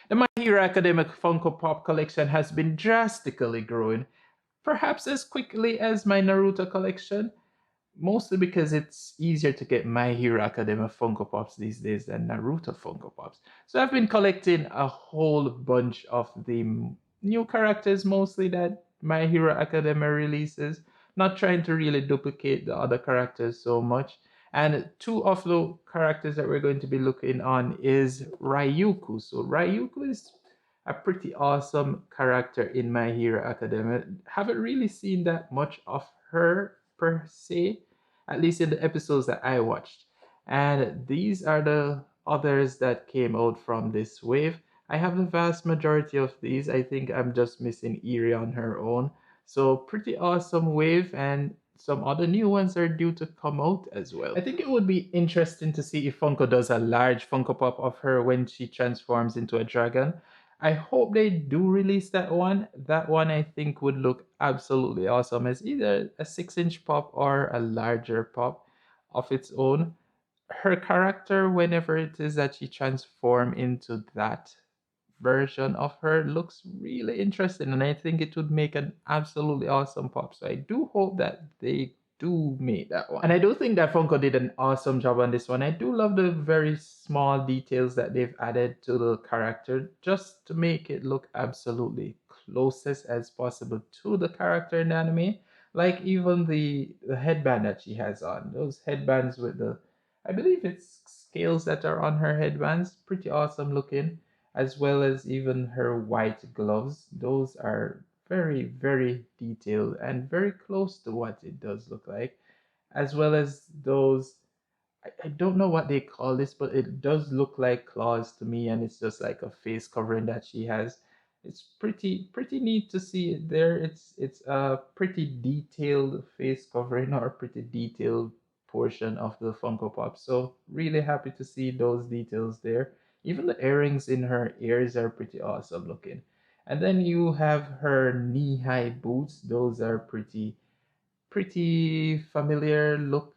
The My Hero Academia Funko Pop collection has been drastically growing, perhaps as quickly as my Naruto collection, mostly because it's easier to get My Hero Academia Funko Pops these days than Naruto Funko Pops. So I've been collecting a whole bunch of the new characters, mostly that My Hero Academia releases, not trying to really duplicate the other characters so much. And two of the characters that we're going to be looking on is Ryuku. So Ryuku is a pretty awesome character in My Hero Academia. Haven't really seen that much of her per se, at least in the episodes that I watched. And these are the others that came out from this wave. I have the vast majority of these. I think I'm just missing Eerie on her own. So pretty awesome wave, and some other new ones are due to come out as well. I think it would be interesting to see if Funko does a large Funko Pop of her when she transforms into a dragon. I hope they do release that one. That one I think would look absolutely awesome as either a 6-inch pop or a larger pop of its own. Her character, whenever it is that she transform into that version of her, looks really interesting, and I think it would make an absolutely awesome pop. So I do hope that they do make that one. And I do think that Funko did an awesome job on this one. I do love the very small details that they've added to the character just to make it look absolutely closest as possible to the character in the anime. Like even the headband that she has on, those headbands with the, I believe it's scales that are on her headbands, pretty awesome looking, as well as even her white gloves. Those are very, very detailed and very close to what it does look like, as well as those. I don't know what they call this, but it does look like claws to me, and it's just like a face covering that she has. It's pretty neat to see it there. It's a pretty detailed face covering or pretty detailed portion of the Funko Pop. So really happy to see those details there. Even the earrings in her ears are pretty awesome looking. And then you have her knee-high boots. Those are pretty familiar look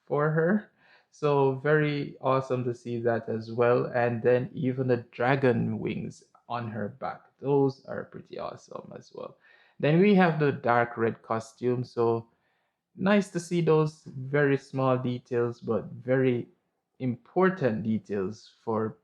for her. So very awesome to see that as well. And then even the dragon wings on her back. Those are pretty awesome as well. Then we have the dark red costume. So nice to see those very small details, but very important details for,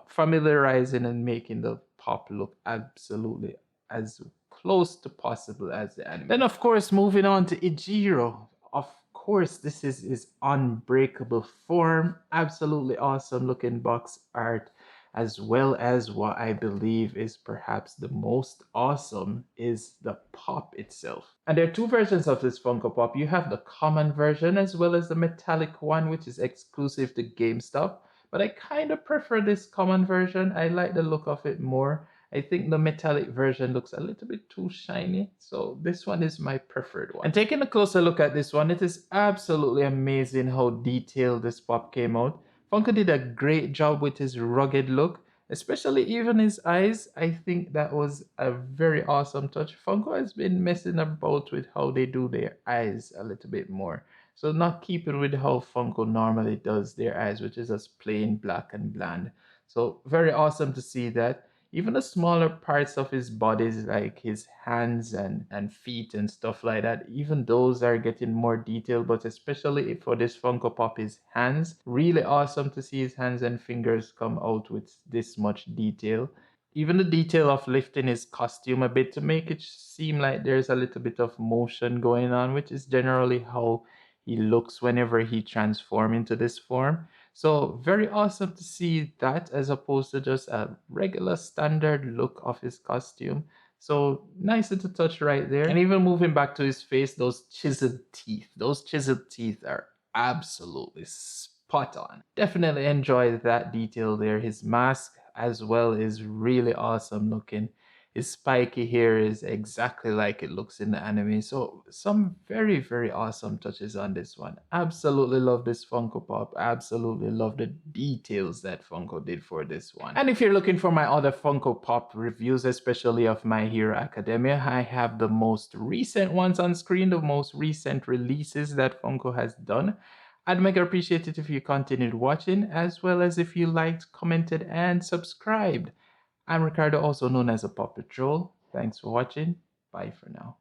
familiarizing and making the pop look absolutely as close to possible as the anime. Then, of course, moving on to Ijiro. Of course, this is his unbreakable form. Absolutely awesome looking box art, as well as what I believe is perhaps the most awesome is the pop itself. And there are two versions of this Funko Pop. You have the common version as well as the metallic one, which is exclusive to GameStop. But I kind of prefer this common version. I like the look of it more. I think the metallic version looks a little bit too shiny, so this one is my preferred one. And taking a closer look at this one, it is absolutely amazing how detailed this pop came out. Funko did a great job with his rugged look, especially even his eyes. I think that was a very awesome touch. Funko has been messing about with how they do their eyes a little bit more. So not keeping with how Funko normally does their eyes, which is just plain black and bland. So very awesome to see that. Even the smaller parts of his bodies, like his hands and feet and stuff like that, even those are getting more detailed, but especially for this Funko Pop, his hands. Really awesome to see his hands and fingers come out with this much detail. Even the detail of lifting his costume a bit to make it seem like there's a little bit of motion going on, which is generally how he looks whenever he transforms into this form. So very awesome to see that as opposed to just a regular standard look of his costume. So nice little touch right there. And even moving back to his face, those chiseled teeth are absolutely spot on. Definitely enjoy that detail there. His mask as well is really awesome looking. His spiky hair is exactly like it looks in the anime. So some very, very awesome touches on this one. Absolutely love this Funko Pop. Absolutely love the details that Funko did for this one. And if you're looking for my other Funko Pop reviews, especially of My Hero Academia, I have the most recent ones on screen, the most recent releases that Funko has done. I'd mega appreciate it if you continued watching, as well as if you liked, commented, and subscribed. I'm Ricardo, also known as a Paw Patrol. Thanks for watching. Bye for now.